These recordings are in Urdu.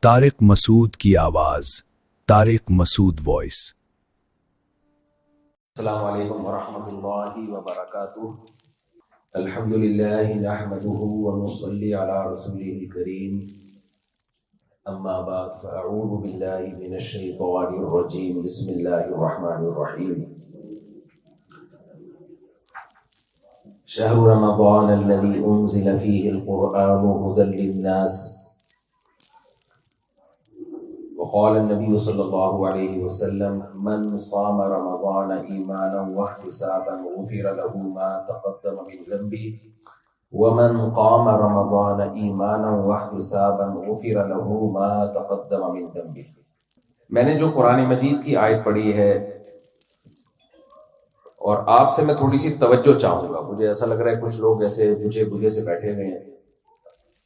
طارق مسعود کی آواز، طارق مسعود وائس۔ السلام علیکم ورحمۃ اللہ وبرکاتہ۔ الحمد للہ نحمده ونصلی علی رسولہ الکریم، اما بعد فاعوذ باللہ من الشیطان الرجیم، بسم اللہ الرحمن الرحیم۔ شہر رمضان الذی انزل فیہ القرآن ھدی للناس، وقال النبی صلی اللہ علیہ وسلم من صام رمضان ایمانا واحتسابا غفر له ما تقدم من ذنبه ومن قام رمضان ایمانا واحتسابا غفر له ما تقدم من ذنبه۔ میں نے جو قرآن مجید کی آیت پڑھی ہے اور آپ سے میں تھوڑی سی توجہ چاہوں گا۔ مجھے ایسا لگ رہا ہے کچھ لوگ ایسے بجھے سے بیٹھے ہوئے ہیں،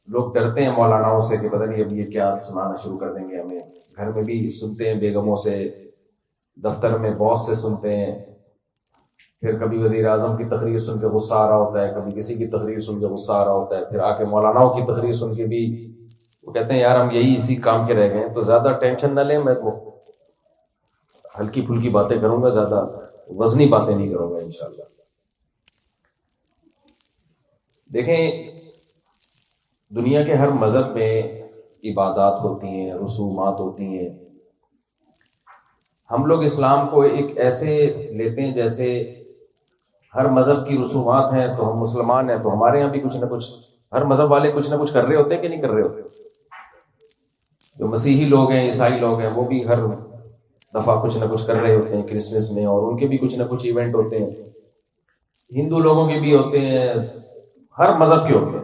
لوگ ڈرتے ہیں مولاناؤں سے کہ پتہ نہیں اب یہ کیا سنانا شروع کر دیں گے ہمیں۔ گھر میں بھی سنتے ہیں بیگموں سے، دفتر میں باس سے سنتے ہیں، پھر کبھی وزیر اعظم کی تقریر سن کے غصہ آ رہا ہوتا ہے، کبھی کسی کی تقریر سن کے غصہ آ رہا ہوتا ہے، پھر آ کے مولاناؤں کی تقریر سن کے بھی وہ کہتے ہیں یار ہم یہی اسی کام کے رہ گئے ہیں۔ تو زیادہ ٹینشن نہ لیں، میں ہلکی پھلکی باتیں کروں گا، زیادہ وزنی باتیں نہیں کروں گا انشاءاللہ۔ دیکھیں، دنیا کے ہر مذہب میں عبادات ہوتی ہیں، رسومات ہوتی ہیں۔ ہم لوگ اسلام کو ایک ایسے لیتے ہیں جیسے ہر مذہب کی رسومات ہیں تو ہم مسلمان ہیں، تو ہمارے یہاں بھی کچھ نہ کچھ ہر مذہب والے کچھ نہ کچھ کر رہے ہوتے ہیں کہ نہیں کر رہے ہوتے۔ جو مسیحی لوگ ہیں، عیسائی لوگ ہیں، وہ بھی ہر دفعہ کچھ نہ کچھ کر رہے ہوتے ہیں کرسمس میں، اور ان کے بھی کچھ نہ کچھ ایونٹ ہوتے ہیں۔ ہندو لوگوں کے بھی ہوتے ہیں، ہر مذہب کے ہوتے ہیں۔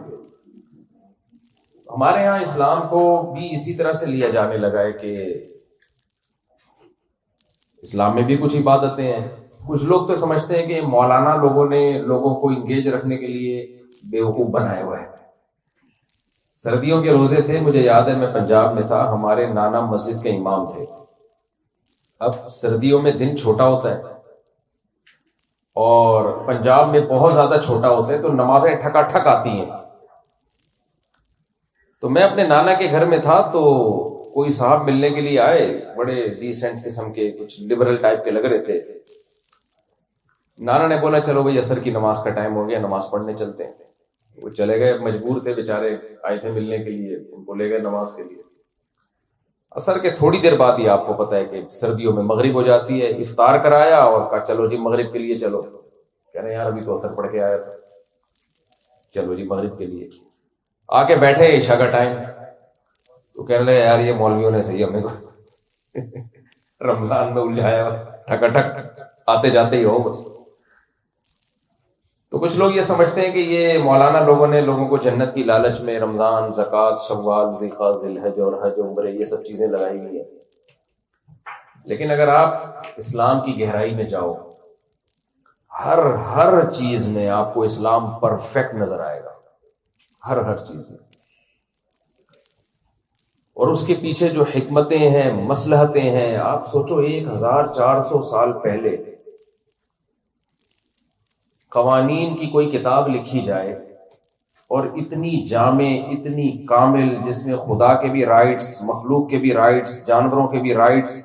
ہمارے ہاں اسلام کو بھی اسی طرح سے لیا جانے لگا ہے کہ اسلام میں بھی کچھ عبادتیں ہیں۔ کچھ لوگ تو سمجھتے ہیں کہ مولانا لوگوں نے لوگوں کو انگیج رکھنے کے لیے بیوقوف بنائے ہوئے ہیں۔ سردیوں کے روزے تھے، مجھے یاد ہے میں پنجاب میں تھا، ہمارے نانا مسجد کے امام تھے۔ اب سردیوں میں دن چھوٹا ہوتا ہے اور پنجاب میں بہت زیادہ چھوٹا ہوتا ہے، تو نمازیں ٹھکا ٹھک آتی ہیں۔ تو میں اپنے نانا کے گھر میں تھا، تو کوئی صاحب ملنے کے لیے آئے، بڑے ڈیسنٹ قسم کے، کچھ لبرل ٹائپ کے لگ رہے تھے۔ نانا نے بولا چلو بھائی عصر کی نماز کا ٹائم ہو گیا، نماز پڑھنے چلتے ہیں۔ وہ چلے گئے، مجبور تھے بیچارے، آئے تھے ملنے کے لیے، ان کو لے گئے نماز کے لیے۔ عصر کے تھوڑی دیر بعد ہی آپ کو پتہ ہے کہ سردیوں میں مغرب ہو جاتی ہے، افطار کرایا اور کہا چلو جی مغرب کے لیے چلو۔ کہہ رہے ہیں یار ابھی تو عصر پڑھ کے آیا تھا، چلو جی مغرب کے لیے۔ آ کے بیٹھے عشاء کا ٹائم، تو کہنے لگے یار یہ مولویوں نے صحیح ہمیں کو رمضان میں الجھایا، ٹھکا ٹھک آتے جاتے ہی رہو بس۔ تو کچھ لوگ یہ سمجھتے ہیں کہ یہ مولانا لوگوں نے لوگوں کو جنت کی لالچ میں رمضان، زکوٰۃ، شوال، ذیقعہ، ذی الحج اور حج عمرے یہ سب چیزیں لگائی ہوئی ہیں۔ لیکن اگر آپ اسلام کی گہرائی میں جاؤ، ہر چیز میں آپ کو اسلام پرفیکٹ نظر آئے گا، ہر چیز میں۔ اور اس کے پیچھے جو حکمتیں ہیں، مصلحتیں ہیں، آپ سوچو 1400 سال پہلے قوانین کی کوئی کتاب لکھی جائے اور اتنی جامع، اتنی کامل، جس میں خدا کے بھی رائٹس، مخلوق کے بھی رائٹس، جانوروں کے بھی رائٹس،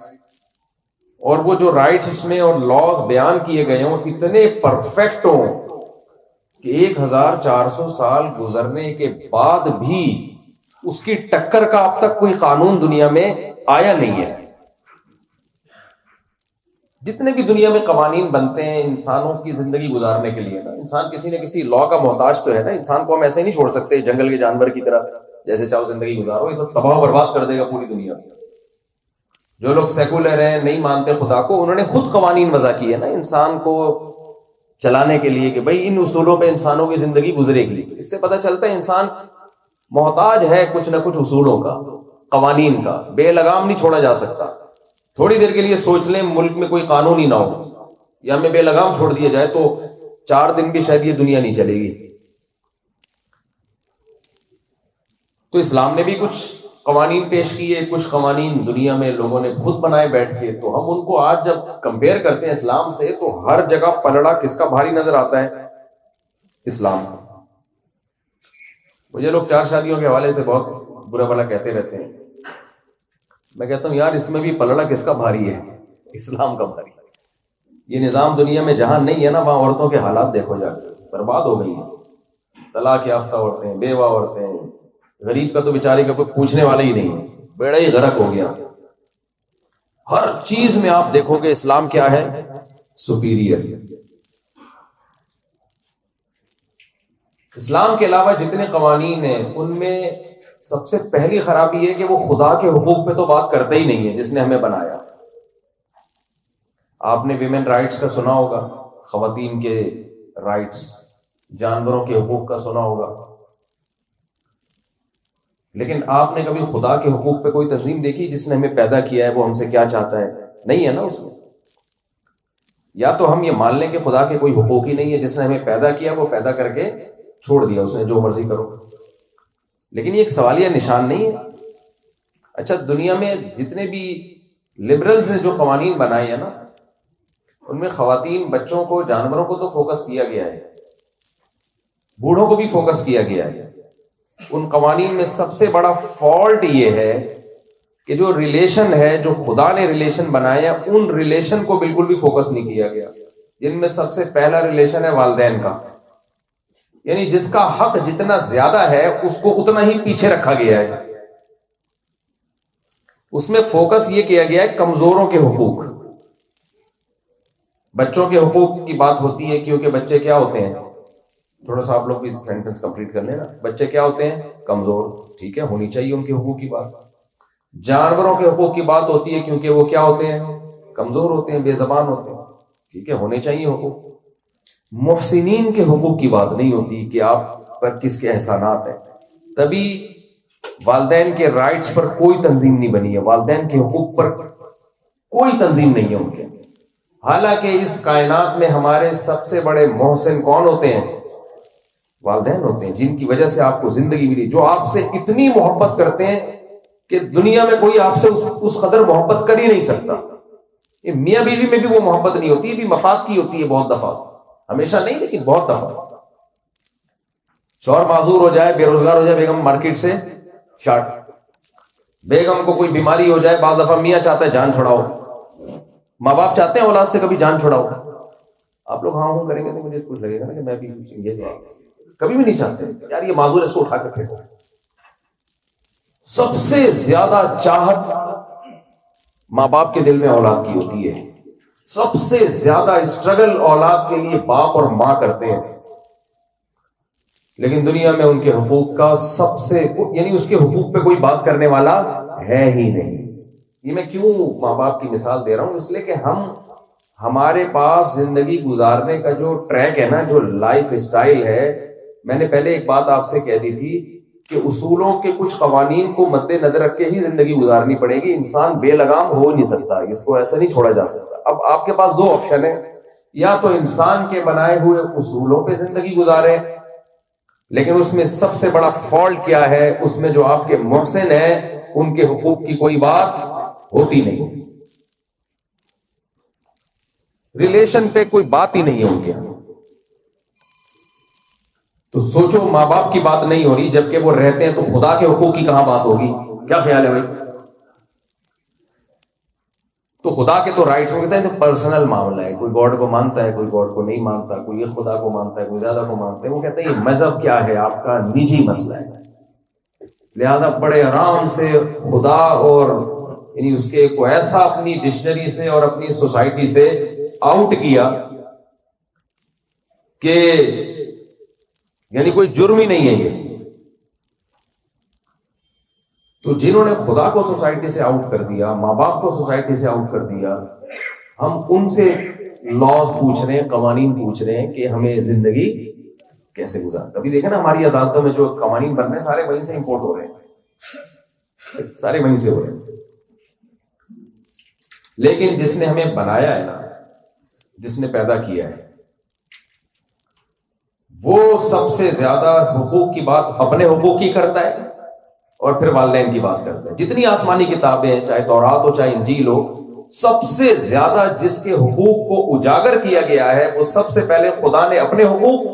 اور وہ جو رائٹس اس میں اور لاز بیان کیے گئے ہوں اتنے پرفیکٹ ہوں کہ 1400 سال گزرنے کے بعد بھی اس کی ٹکر کا اب تک کوئی قانون دنیا میں آیا نہیں ہے۔ جتنے بھی دنیا میں قوانین بنتے ہیں انسانوں کی زندگی گزارنے کے لیے نا، انسان کسی نہ کسی لا کا محتاج تو ہے نا۔ انسان کو ہم ایسے ہی نہیں چھوڑ سکتے جنگل کے جانور کی طرح جیسے چاہو زندگی گزارو، یہ تو تباہ و برباد کر دے گا پوری دنیا۔ جو لوگ سیکولر ہیں، نہیں مانتے خدا کو، انہوں نے خود قوانین وضع کیے نا انسان کو چلانے کے لیے کہ بھئی ان اصولوں پہ انسانوں کی زندگی گزرے گی۔ اس سے پتہ چلتا ہے انسان محتاج ہے کچھ نہ کچھ اصولوں کا، قوانین کا، بے لگام نہیں چھوڑا جا سکتا۔ تھوڑی دیر کے لیے سوچ لیں ملک میں کوئی قانون ہی نہ ہو یا ہمیں بے لگام چھوڑ دیا جائے تو 4 دن بھی شاید یہ دنیا نہیں چلے گی۔ تو اسلام نے بھی کچھ قوانین پیش کیے، کچھ قوانین دنیا میں لوگوں نے خود بنائے بیٹھ کے، تو ہم ان کو آج جب کمپیئر کرتے ہیں اسلام سے تو ہر جگہ پلڑا کس کا بھاری نظر آتا ہے؟ اسلام کا۔ مجھے لوگ 4 شادیوں کے حوالے سے بہت برا بھلا کہتے رہتے ہیں میں کہتا ہوں یار اس میں بھی پلڑا کس کا بھاری ہے؟ اسلام کا بھاری. یہ نظام دنیا میں جہاں نہیں ہے نا وہاں عورتوں کے حالات دیکھو جا کے، برباد ہو گئی ہیں. طلاق یافتہ عورتیں، بیوہ عورتیں، غریب کا تو بیچاری کا کوئی پوچھنے والا ہی نہیں ہے، بیڑا ہی غرق ہو گیا. ہر چیز میں آپ دیکھو کہ اسلام کیا ہے؟ سپیریئر. اسلام کے علاوہ جتنے قوانین ہیں ان میں سب سے پہلی خرابی ہے کہ وہ خدا کے حقوق پہ تو بات کرتا ہی نہیں ہے جس نے ہمیں بنایا. آپ نے ویمن رائٹس کا سنا ہوگا، خواتین کے رائٹس، جانوروں کے حقوق کا سنا ہوگا، لیکن آپ نے کبھی خدا کے حقوق پہ کوئی تنظیم دیکھی جس نے ہمیں پیدا کیا ہے وہ ہم سے کیا چاہتا ہے؟ نہیں ہے نا اس میں. یا تو ہم یہ مان لیں کہ خدا کے کوئی حقوق ہی نہیں ہے، جس نے ہمیں پیدا کیا وہ پیدا کر کے چھوڑ دیا، اس نے جو مرضی کرو. لیکن یہ ایک سوالیہ نشان نہیں ہے. اچھا دنیا میں جتنے بھی لبرلز نے جو قوانین بنائے ہیں نا ان میں خواتین، بچوں کو، جانوروں کو تو فوکس کیا گیا ہے، بوڑھوں کو بھی فوکس کیا گیا ہے. ان قوانین میں سب سے بڑا فالٹ یہ ہے کہ جو ریلیشن ہے، جو خدا نے ریلیشن بنایا ان ریلیشن کو بالکل بھی فوکس نہیں کیا گیا. جن میں سب سے پہلا ریلیشن ہے والدین کا، یعنی جس کا حق جتنا زیادہ ہے اس کو اتنا ہی پیچھے رکھا گیا ہے. اس میں فوکس یہ کیا گیا ہے کمزوروں کے حقوق. بچوں کے حقوق کی بات ہوتی ہے کیونکہ بچے کیا ہوتے ہیں، تھوڑا سا آپ لوگ بھی سینٹنس کمپلیٹ کر لیں نا. بچے کیا ہوتے ہیں؟ کمزور. ٹھیک ہے، ہونی چاہیے ان کے حقوق کی بات. جانوروں کے حقوق کی بات ہوتی ہے کیونکہ وہ کیا ہوتے ہیں؟ کمزور ہوتے ہیں، بے زبان ہوتے ہیں. ٹھیک ہے، ہونے چاہیے حقوق. محسنین کے حقوق کی بات نہیں ہوتی کہ آپ پر کس کے احسانات ہیں. تبھی والدین کے رائٹس پر کوئی تنظیم نہیں بنی ہے، والدین کے حقوق پر کوئی تنظیم نہیں ہے ان کے. حالانکہ اس کائنات میں ہمارے سب سے بڑے محسن کون ہوتے ہیں؟ والدین ہوتے ہیں، جن کی وجہ سے آپ کو زندگی ملی، جو آپ سے اتنی محبت کرتے ہیں کہ دنیا میں کوئی آپ سے اس قدر محبت کر ہی نہیں سکتا. یہ میاں بیوی میں بھی وہ محبت نہیں ہوتی، بھی مفاد کی ہوتی ہے بہت دفعہ، ہمیشہ نہیں لیکن بہت دفعہ. شوہر معذور ہو جائے، بے روزگار ہو جائے، بیگم مارکیٹ سے شارٹ، بیگم کو کوئی بیماری ہو جائے، بعض دفعہ میاں چاہتا ہے جان چھڑاؤ، ماں باپ چاہتے ہیں اولاد سے کبھی جان چھڑاؤ. آپ لوگ ہاں ہوں کریں گے تو مجھے کچھ لگے گا نا کہ میں بھی کبھی بھی نہیں چاہتے یار یہ معذور اس کو اٹھا کر پھینکو. سب سے زیادہ چاہت ماں باپ کے دل میں اولاد کی ہوتی ہے، سب سے زیادہ اسٹرگل اولاد کے لیے باپ اور ماں کرتے ہیں. لیکن دنیا میں ان کے حقوق کا سب سے، یعنی اس کے حقوق پہ کوئی بات کرنے والا ہے ہی نہیں. یہ میں کیوں ماں باپ کی مثال دے رہا ہوں؟ اس لیے کہ ہمارے پاس زندگی گزارنے کا جو ٹریک ہے نا، جو لائف اسٹائل ہے، میں نے پہلے ایک بات آپ سے کہہ دی تھی کہ اصولوں کے کچھ قوانین کو مد نظر رکھ کے ہی زندگی گزارنی پڑے گی. انسان بے لگام ہو نہیں سکتا، اس کو ایسا نہیں چھوڑا جا سکتا. اب آپ کے پاس دو آپشن ہیں، یا تو انسان کے بنائے ہوئے اصولوں پہ زندگی گزارے، لیکن اس میں سب سے بڑا فالٹ کیا ہے، اس میں جو آپ کے محسن ہیں ان کے حقوق کی کوئی بات ہوتی نہیں، ریلیشن پہ کوئی بات ہی نہیں ہے ان کے. تو سوچو ماں باپ کی بات نہیں ہو رہی جبکہ وہ رہتے ہیں، تو خدا کے حقوق کی کہاں بات ہوگی؟ کیا خیال ہے بھائی؟ تو خدا کے تو رائٹس ہوتے ہیں، تو پرسنل معاملہ ہے، کوئی گاڈ کو مانتا ہے، کوئی گاڈ کو نہیں مانتا، کوئی یہ خدا کو مانتا ہے، کوئی زیادہ کو مانتا ہے. وہ کہتے ہیں یہ مذہب کیا ہے، آپ کا نجی مسئلہ ہے. لہذا بڑے آرام سے خدا اور یعنی اس کے کو ایسا اپنی ڈکشنری سے اور اپنی سوسائٹی سے آؤٹ کیا کہ یعنی کوئی جرم ہی نہیں ہے یہ. تو جنہوں نے خدا کو سوسائٹی سے آؤٹ کر دیا، ماں باپ کو سوسائٹی سے آؤٹ کر دیا، ہم ان سے لاز پوچھ رہے ہیں، قوانین پوچھ رہے ہیں کہ ہمیں زندگی کیسے گزار. ابھی دیکھیں نا ہماری عدالتوں میں جو قوانین بن رہے ہیں سارے وہیں سے امپورٹ ہو رہے ہیں، سارے وہیں سے ہو رہے ہیں. لیکن جس نے ہمیں بنایا ہے نا، جس نے پیدا کیا ہے، وہ سب سے زیادہ حقوق کی بات اپنے حقوق کی کرتا ہے اور پھر والدین کی بات کرتا ہے. جتنی آسمانی کتابیں ہیں، چاہے تورات ہو چاہے انجیل ہو، سب سے زیادہ جس کے حقوق کو اجاگر کیا گیا ہے وہ سب سے پہلے خدا نے اپنے حقوق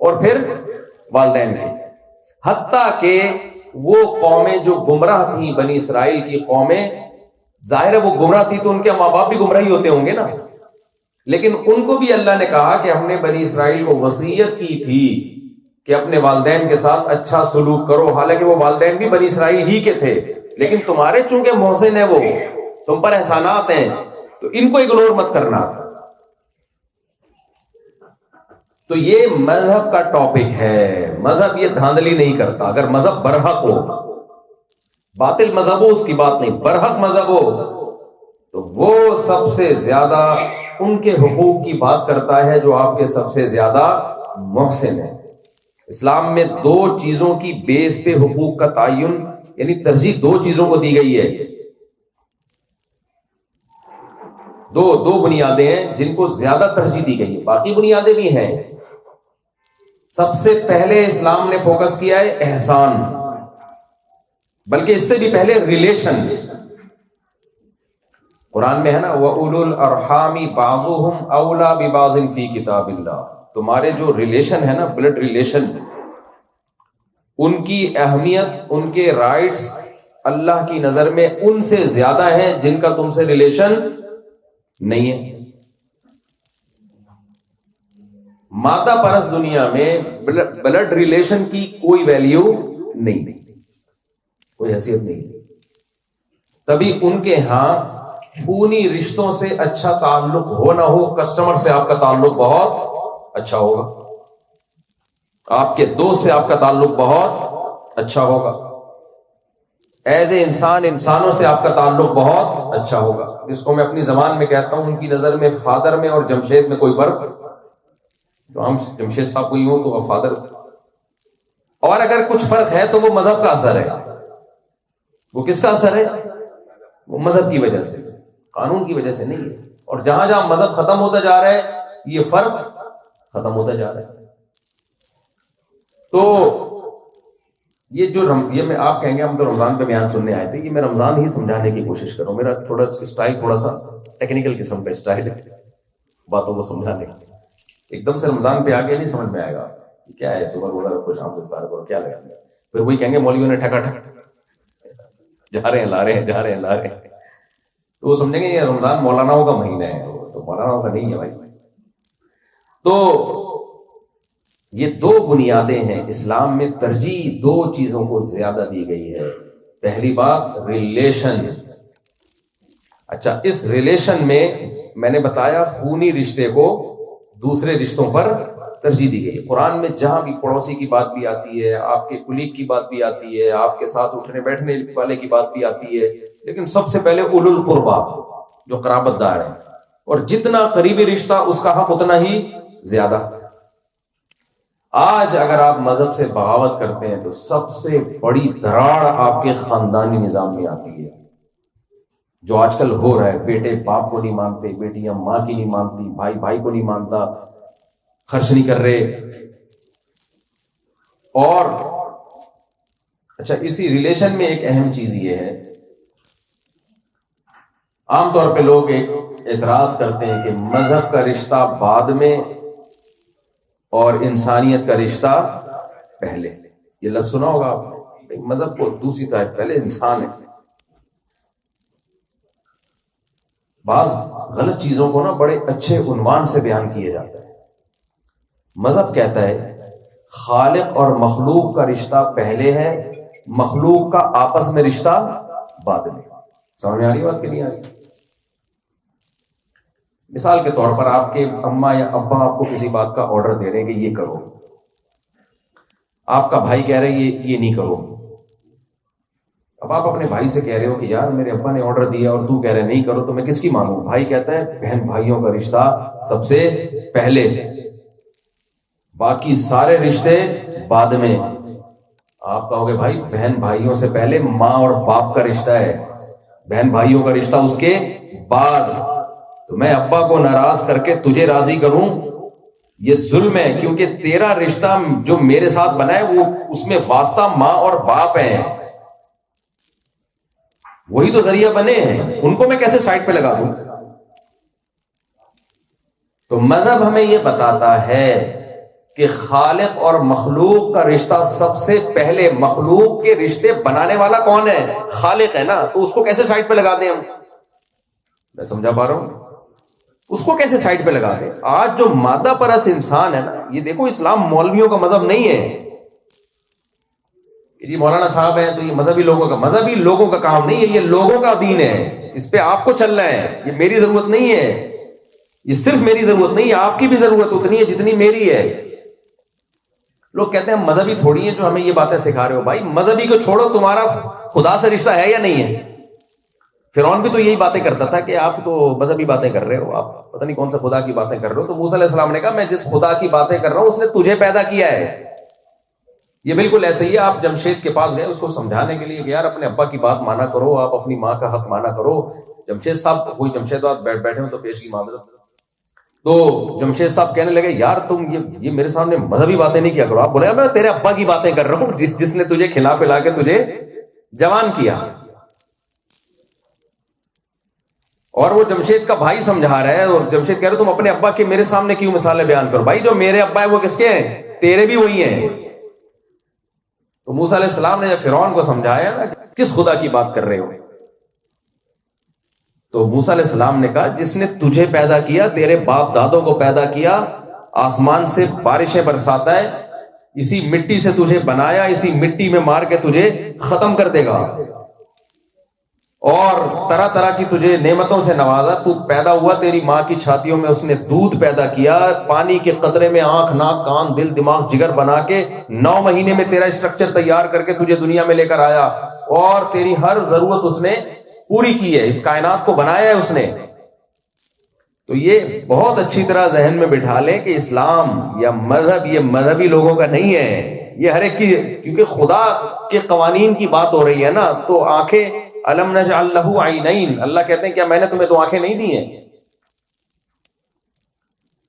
اور پھر والدین کے. حتیٰ کہ وہ قومیں جو گمراہ تھیں، بنی اسرائیل کی قومیں، ظاہر ہے وہ گمراہ تھی تو ان کے ماں باپ بھی گمراہ ہی ہوتے ہوں گے نا، لیکن ان کو بھی اللہ نے کہا کہ ہم نے بنی اسرائیل کو وصیت کی تھی کہ اپنے والدین کے ساتھ اچھا سلوک کرو، حالانکہ وہ والدین بھی بنی اسرائیل ہی کے تھے، لیکن تمہارے چونکہ محسن ہیں، وہ تم پر احسانات ہیں، تو ان کو اگنور مت کرنا۔ تو یہ مذہب کا ٹاپک ہے، مذہب یہ دھاندلی نہیں کرتا۔ اگر مذہب برحق ہو، باطل مذہب ہو اس کی بات نہیں، برحق مذہب ہو تو وہ سب سے زیادہ ان کے حقوق کی بات کرتا ہے جو آپ کے سب سے زیادہ محسن ہیں۔ اسلام میں دو چیزوں کی بیس پہ حقوق کا تعین، یعنی ترجیح دو چیزوں کو دی گئی ہے۔ دو بنیادیں ہیں جن کو زیادہ ترجیح دی گئی ہے، باقی بنیادیں بھی ہیں۔ سب سے پہلے اسلام نے فوکس کیا ہے احسان، بلکہ اس سے بھی پہلے ریلیشن۔ قرآن میں ہے نا وَأُولُو الْأَرْحَامِ بَعْضُهُمْ أَوْلَى بِبَعْضٍ فِي كِتَابِ اللَّهِ، تمہارے جو ریلیشن ہے نا، بلڈ ریلیشن، ان کی اہمیت، ان کے رائٹس اللہ کی نظر میں ان سے زیادہ ہیں جن کا تم سے ریلیشن نہیں ہے۔ مادہ پرست دنیا میں بلڈ ریلیشن کی کوئی ویلیو نہیں، کوئی حیثیت نہیں، تبھی ان کے ہاں خونی رشتوں سے اچھا تعلق ہو نہ ہو، کسٹمر سے آپ کا تعلق بہت اچھا ہوگا، آپ کے دوست سے آپ کا تعلق بہت اچھا ہوگا، ایز اے انسان انسانوں سے آپ کا تعلق بہت اچھا ہوگا۔ جس کو میں اپنی زبان میں کہتا ہوں، ان کی نظر میں فادر میں اور جمشید میں کوئی فرق، تو ہم جمشید صاحب کوئی ہوں تو وہ فادر، اور اگر کچھ فرق ہے تو وہ مذہب کا اثر ہے۔ وہ کس کا اثر ہے؟ وہ مذہب کی وجہ سے، قانون کی وجہ سے نہیں ہے۔ اور جہاں جہاں مذہب ختم ہوتا جا رہا ہے، یہ فرق ختم ہوتا جا رہا ہے۔ تو یہ جو یہ میں آپ کہیں گے ہم تو رمضان پہ بیان سننے آئے تھے، یہ میں رمضان ہی سمجھانے کی کوشش کروں، میرا تھوڑا اسٹائل تھوڑا سا ٹیکنیکل قسم کا اسٹائل ہے باتوں کو سمجھانے کا۔ ایک دم سے رمضان پہ آگے نہیں سمجھ میں آئے گا کیا ہے، صبح روزہ رکھو شام کو افطار کرو، کیا لگا، پھر وہی کہیں گے مولویوں نے ٹھکا ٹھک جا رہے ہیں لا رہے ہیں، جا رہے ہیں لا رہے ہیں، تو وہ سمجھیں گے یہ رمضان مولاناؤں کا مہینہ ہے، تو مولاناؤں کا نہیں ہے بھائی۔ تو یہ دو بنیادیں ہیں، اسلام میں ترجیح دو چیزوں کو زیادہ دی گئی ہے۔ پہلی بات ریلیشن۔ اچھا، اس ریلیشن میں نے بتایا خونی رشتے کو دوسرے رشتوں پر ترجیح دی گئی۔ قرآن میں جہاں بھی پڑوسی کی بات بھی آتی ہے، آپ کے کلیگ کی بات بھی آتی ہے، آپ کے ساتھ اٹھنے بیٹھنے والے کی بات بھی آتی ہے، لیکن سب سے پہلے اولو القربا، جو قرابت دار ہیں، اور جتنا قریبی رشتہ اس کا حق اتنا ہی زیادہ۔ آج اگر آپ مذہب سے بغاوت کرتے ہیں تو سب سے بڑی دراڑ آپ کے خاندانی نظام میں آتی ہے، جو آج کل ہو رہا ہے۔ بیٹے باپ کو نہیں مانتے، بیٹیاں ماں کی نہیں مانتی، بھائی بھائی کو نہیں مانتا، خرچ نہیں کر رہے۔ اور اچھا، اسی ریلیشن میں ایک اہم چیز یہ ہے، عام طور پہ لوگ ایک اعتراض کرتے ہیں کہ مذہب کا رشتہ بعد میں اور انسانیت کا رشتہ پہلے۔ یہ لفظ سنا ہوگا آپ نے، مذہب کو دوسری طرف، پہلے انسان ہے۔ بعض غلط چیزوں کو نا بڑے اچھے عنوان سے بیان کیا جاتا ہے۔ مذہب کہتا ہے خالق اور مخلوق کا رشتہ پہلے ہے، مخلوق کا آپس میں رشتہ بعد میں۔ سمجھ میں آ رہی بات کہ نہیں آ رہی؟ مثال کے طور پر آپ کے اماں یا ابا آپ کو کسی بات کا آرڈر دے رہے ہیں کہ یہ کرو، آپ کا بھائی کہہ رہے ہیں یہ نہیں کرو۔ اب آپ اپنے بھائی سے کہہ رہے ہو کہ یار میرے ابا نے آرڈر دیا اور تو کہہ رہے نہیں کرو، تو میں کس کی مانوں؟ بھائی کہتا ہے بہن بھائیوں کا رشتہ سب سے پہلے، باقی سارے رشتے بعد میں۔ آپ کہو گے بھائی بہن بھائیوں سے پہلے ماں اور باپ کا رشتہ ہے، بہن بھائیوں کا رشتہ اس کے بعد۔ تو میں ابا کو ناراض کر کے تجھے راضی کروں، یہ ظلم ہے، کیونکہ تیرا رشتہ جو میرے ساتھ بنا ہے وہ اس میں واسطہ ماں اور باپ ہیں، وہی تو ذریعہ بنے ہیں، ان کو میں کیسے سائڈ پہ لگا دوں؟ تو مذہب ہمیں یہ بتاتا ہے کہ خالق اور مخلوق کا رشتہ سب سے پہلے، مخلوق کے رشتے بنانے والا کون ہے؟ خالق ہے نا، تو اس کو کیسے سائڈ پہ لگا دیں ہم؟ میں سمجھا پا رہا ہوں؟ اس کو کیسے سائڈ پہ لگا دے. آج جو مادہ پرست انسان ہے نا, یہ دیکھو اسلام مولویوں کا مذہب نہیں ہے کہ جی مولانا صاحب ہیں تو یہ مذہبی لوگوں کا کام نہیں ہے, یہ لوگوں کا دین ہے, اس پہ آپ کو چلنا ہے. یہ میری ضرورت نہیں ہے, یہ صرف میری ضرورت نہیں ہے, آپ کی بھی ضرورت اتنی ہے جتنی میری ہے. لوگ کہتے ہیں مذہبی تھوڑی ہیں جو ہمیں یہ باتیں سکھا رہے ہو. بھائی مذہبی کو چھوڑو, تمہارا خدا سے رشتہ ہے یا نہیں ہے؟ فرعون بھی تو یہی باتیں کرتا تھا کہ آپ تو مذہبی باتیں کر رہے ہو, آپ پتہ نہیں کون سے خدا کی باتیں کر رہے ہو. تو موسیٰ علیہ السلام نے کہا میں جس خدا کی باتیں کر رہا ہوں اس نے تجھے پیدا کیا ہے. یہ بالکل ایسے ہی ہے. آپ جمشید کے پاس گئے اس کو سمجھانے کے لیے کہ یار اپنے ابا کی بات مانا کرو, آپ اپنی ماں کا حق مانا کرو. جمشید صاحب کوئی جمشید بیٹھے ہوں تو پیش کی معذرت. تو جمشید صاحب کہنے لگے یار تم یہ میرے سامنے مذہبی باتیں نہیں کیا کرو. آپ بولے میں تیرے ابا کی باتیں کر رہا ہوں جس نے تجھے کھلا پلا کے تجھے جوان کیا. اور وہ جمشید کا بھائی سمجھا رہا ہے, اور جمشید کہہ رہے تم اپنے ابا کے میرے سامنے کیوں مثالیں بیان کرو. بھائی جو میرے ابا ہے وہ کس کے ہیں؟ تیرے بھی وہی ہیں. تو موسیٰ علیہ السلام نے جب فرعون کو سمجھایا نا کس خدا کی بات کر رہے ہو, تو موسیٰ علیہ السلام نے کہا جس نے تجھے پیدا کیا, تیرے باپ دادوں کو پیدا کیا, آسمان سے بارشیں برساتا ہے, اسی مٹی سے تجھے بنایا, اسی مٹی میں مار کے تجھے ختم کر دے گا, اور طرح طرح کی تجھے نعمتوں سے نوازا. تو پیدا ہوا تیری ماں کی چھاتیوں میں اس نے دودھ پیدا کیا, پانی کے قطرے میں آنکھ ناک کان دل دماغ جگر بنا کے 9 مہینے میں تیرا اسٹرکچر تیار کر کے تجھے دنیا میں لے کر آیا, اور تیری ہر ضرورت اس نے پوری کی ہے, اس کائنات کو بنایا ہے اس نے. تو یہ بہت اچھی طرح ذہن میں بٹھا لیں کہ اسلام یا مذہب یہ مذہبی لوگوں کا نہیں ہے, یہ ہر ایک کی, کیونکہ خدا کے قوانین کی بات ہو رہی ہے نا. تو آنکھیں الم نجعل لہ عینین, اللہ کہتے ہیں کیا میں نے تمہیں 2 آنکھیں نہیں دی ہیں؟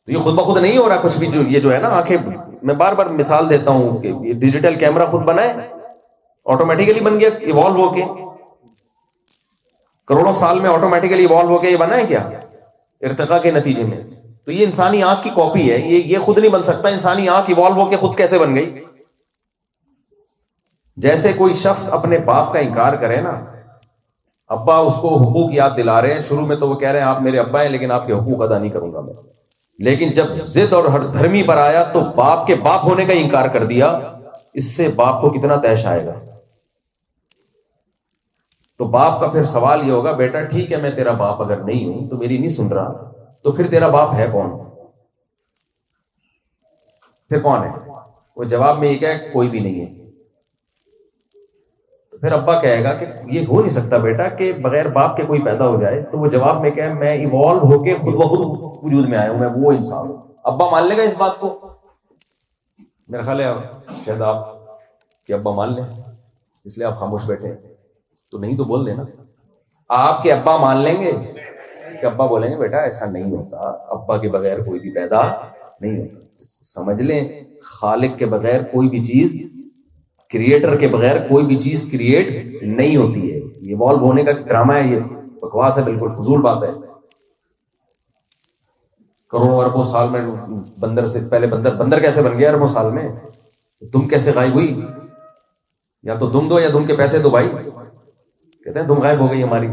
تو یہ خود بخود نہیں ہو رہا کچھ بھی. یہ جو ہے نا آنکھیں, میں بار بار مثال دیتا ہوں کہ یہ ڈیجیٹل کیمرہ خود بنا ہے, آٹومیٹیکلی بن گیا, ایوالو ہو کے کروڑوں سال میں آٹومیٹیکلی ایوالو ہو کے یہ بنا ہے کیا ارتقاء کے نتیجے میں؟ تو یہ انسانی آنکھ کی کاپی ہے, یہ خود نہیں بن سکتا. انسانی آنکھ ایوالو ہو کے خود کیسے بن گئی؟ جیسے کوئی شخص اپنے باپ کا انکار کرے نا, ابا اس کو حقوق یاد دلا رہے ہیں, شروع میں تو وہ کہہ رہے ہیں آپ میرے ابا ہیں لیکن آپ کے حقوق ادا نہیں کروں گا میں, لیکن جب ضد اور ہر دھرمی پر آیا تو باپ کے باپ ہونے کا انکار کر دیا. اس سے باپ کو کتنا طیش آئے گا. تو باپ کا پھر سوال یہ ہوگا بیٹا ٹھیک ہے میں تیرا باپ اگر نہیں ہوں تو میری نہیں سن رہا, تو پھر تیرا باپ ہے کون؟ پھر کون ہے؟ وہ جواب میں یہ کہے کوئی بھی نہیں ہے. پھر ابا کہے گا کہ یہ ہو نہیں سکتا بیٹا کہ بغیر باپ کے کوئی پیدا ہو جائے. تو وہ جواب میں کہے میں ایوالو ہو کے خود بخود وجود میں آیا ہوں, میں وہ انسان ہوں. ابا مان لے گا اس بات کو؟ میرا خیال ہے شاید آپ کے ابا مان لیں, اس لیے آپ خاموش بیٹھے. تو نہیں تو بول دینا. آپ کے ابا مان لیں گے کہ ابا بولیں گے بیٹا ایسا نہیں ہوتا, ابا کے بغیر کوئی بھی پیدا نہیں ہوتا. سمجھ لیں خالق کے بغیر کوئی بھی چیز, کریٹر کے بغیر کوئی بھی چیز کریٹ نہیں ہوتی ہے. یہ ایوالو ہونے کا ڈرامہ ہے, یہ بکواس ہے, بالکل فضول بات ہے. کروڑوں اربوں سال میں بندر سے پہلے بندر کیسے بن گیا اربوں سال میں؟ دم کیسے غائب ہوئی؟ یا تو دم دو یا دم کے پیسے دو بھائی. کہتے ہیں دم غائب ہو گئی ہماری.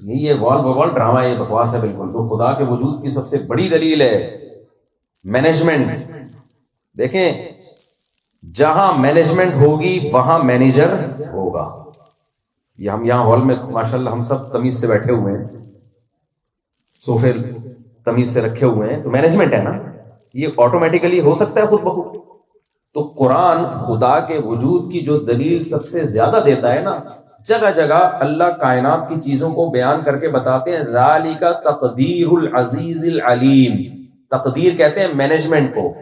یہ ایوالو ڈرامہ ہے, یہ بکواس ہے بالکل. تو خدا کے وجود کی سب سے بڑی دلیل ہے مینجمنٹ. دیکھیں جہاں مینجمنٹ ہوگی وہاں مینیجر ہوگا. یہ ہم یہاں ہال میں ماشاءاللہ ہم سب تمیز سے بیٹھے ہوئے ہیں, صوفے تمیز سے رکھے ہوئے ہیں, تو مینجمنٹ ہے نا. یہ آٹومیٹیکلی ہو سکتا ہے خود بخود. تو قرآن خدا کے وجود کی جو دلیل سب سے زیادہ دیتا ہے نا, جگہ جگہ اللہ کائنات کی چیزوں کو بیان کر کے بتاتے ہیں ذالک تقدیر العزیز العلیم. تقدیر کہتے ہیں مینجمنٹ کو,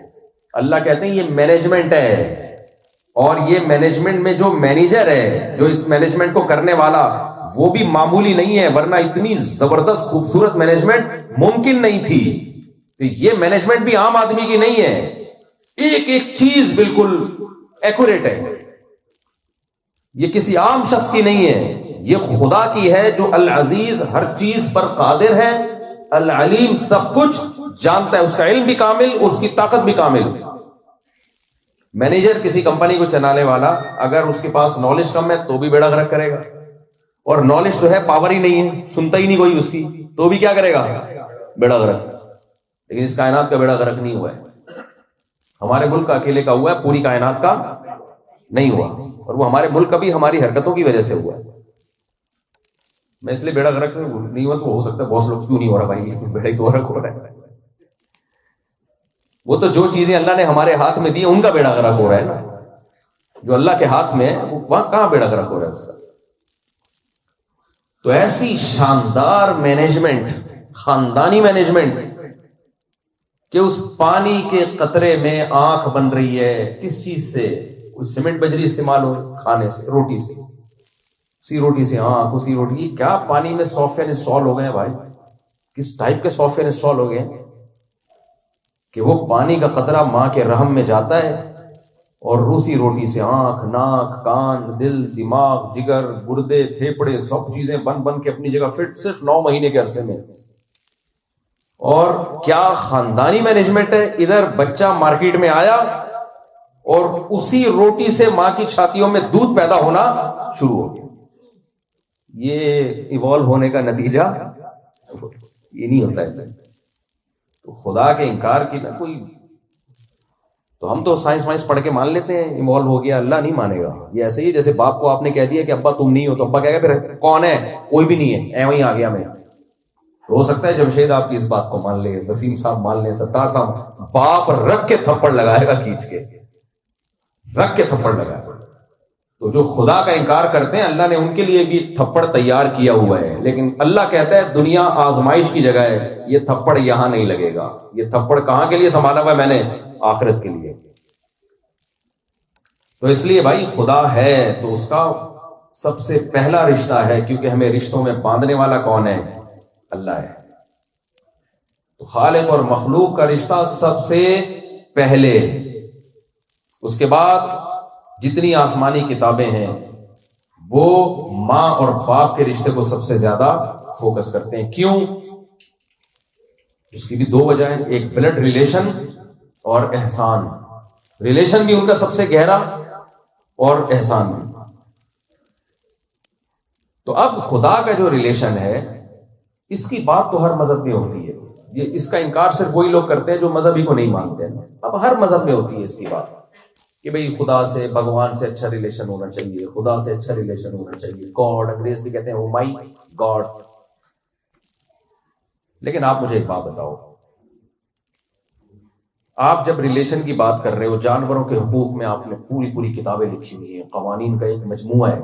اللہ کہتے ہیں یہ مینجمنٹ ہے. اور یہ مینجمنٹ میں جو مینیجر ہے, جو اس مینجمنٹ کو کرنے والا, وہ بھی معمولی نہیں ہے, ورنہ اتنی زبردست خوبصورت مینجمنٹ ممکن نہیں تھی. تو یہ مینجمنٹ بھی عام آدمی کی نہیں ہے, ایک ایک چیز بالکل ایکوریٹ ہے. یہ کسی عام شخص کی نہیں ہے, یہ خدا کی ہے جو العزیز ہر چیز پر قادر ہے, العلیم سب کچھ جانتا ہے, اس کا علم بھی کامل, اس کی طاقت بھی کامل. مینیجر کسی کمپنی کو چلانے والا اگر اس کے پاس نالج کم ہے تو بھی بیڑا غرق کرے گا, اور نالج تو ہے، پاور ہی نہیں ہے، سنتا ہی نہیں کوئی اس کی، تو بھی کیا کرے گا؟ بیڑا غرق۔ لیکن اس کائنات کا بیڑا غرق نہیں ہوا ہے، ہمارے ملک کا اکیلے کا ہوا ہے، پوری کائنات کا نہیں ہوا، اور وہ ہمارے ملک کا بھی ہماری حرکتوں کی وجہ سے ہوا ہے۔ میں اس لیے بیڑا غرق سے نہیں ہوا تو ہو سکتا ہے بہت سے لوگ کیوں نہیں ہو رہا بھائی، بیڑا ہی تو غرق ہو رہا ہے۔ وہ تو جو چیزیں اللہ نے ہمارے ہاتھ میں دی ان کا بیڑا غرق ہو رہا ہے نا، جو اللہ کے ہاتھ میں ہے وہاں کہاں بیڑا غرق ہو رہا ہے اس کا؟ تو ایسی شاندار مینجمنٹ، خاندانی مینجمنٹ، کہ اس پانی کے قطرے میں آنکھ بن رہی ہے، کس چیز سے؟ کوئی سیمنٹ بجری استعمال ہو، کھانے سے، روٹی سے، اسی روٹی سے آنکھ، اسی روٹی، کیا پانی میں سافٹ ویئر انسٹال ہو گئے ہیں بھائی، کس ٹائپ کے سافٹ ویئر انسٹال ہو گئے ہیں کہ وہ پانی کا قطرہ ماں کے رحم میں جاتا ہے اور روسی روٹی سے آنکھ، ناک، کان، دل، دماغ، جگر، گردے، پھیپڑے، سب چیزیں بن بن کے اپنی جگہ فٹ، صرف 9 مہینے کے عرصے میں۔ اور کیا خاندانی مینجمنٹ ہے، ادھر بچہ مارکیٹ میں آیا اور اسی روٹی سے ماں کی چھاتیوں میں دودھ پیدا ہونا شروع ہو گیا۔ یہ ایوالو ہونے کا نتیجہ یہ نہیں ہوتا ایسے۔ تو خدا کے انکار کی نہ کوئی، تو ہم تو سائنس وائنس پڑھ کے مان لیتے ہیں ایوالو ہو گیا، اللہ نہیں مانے گا۔ یہ ایسے ہی جیسے باپ کو آپ نے کہہ دیا کہ ابا تم نہیں ہو، تو ابا کہے گا پھر کون ہے؟ کوئی بھی نہیں ہے، ایویں ہی آ گیا میں۔ ہو سکتا ہے جمشید آپ کی اس بات کو مان لے، وسیم صاحب مان لیں، ستار صاحب، باپ رکھ کے تھپڑ لگائے گا، کھینچ کے رکھ کے تھپڑ لگائے گا۔ تو جو خدا کا انکار کرتے ہیں اللہ نے ان کے لیے بھی تھپڑ تیار کیا ہوا ہے، لیکن اللہ کہتا ہے دنیا آزمائش کی جگہ ہے، یہ تھپڑ یہاں نہیں لگے گا۔ یہ تھپڑ کہاں کے لیے سنبھالا ہوا ہے میں نے؟ آخرت کے لیے۔ تو اس لیے بھائی خدا ہے تو اس کا سب سے پہلا رشتہ ہے، کیونکہ ہمیں رشتوں میں باندھنے والا کون ہے؟ اللہ ہے۔ تو خالق اور مخلوق کا رشتہ سب سے پہلے، اس کے بعد جتنی آسمانی کتابیں ہیں وہ ماں اور باپ کے رشتے کو سب سے زیادہ فوکس کرتے ہیں۔ کیوں؟ اس کی بھی 2 وجہ ہیں، ایک بلڈ ریلیشن اور احسان۔ ریلیشن بھی ان کا سب سے گہرا اور احسان بھی۔ تو اب خدا کا جو ریلیشن ہے اس کی بات تو ہر مذہب میں ہوتی ہے، یہ اس کا انکار صرف وہی لوگ کرتے ہیں جو مذہبی کو نہیں مانتے ہیں۔ اب ہر مذہب میں ہوتی ہے اس کی بات کہ بھئی خدا سے، بھگوان سے اچھا ریلیشن ہونا چاہیے، خدا سے اچھا ریلیشن ہونا چاہیے، گاڈ، انگریز بھی کہتے ہیں او مائی گاڈ۔ لیکن آپ مجھے ایک بات بتاؤ، آپ جب ریلیشن کی بات کر رہے ہو، جانوروں کے حقوق میں آپ نے پوری کتابیں لکھی ہوئی ہیں، قوانین کا ایک مجموعہ ہے۔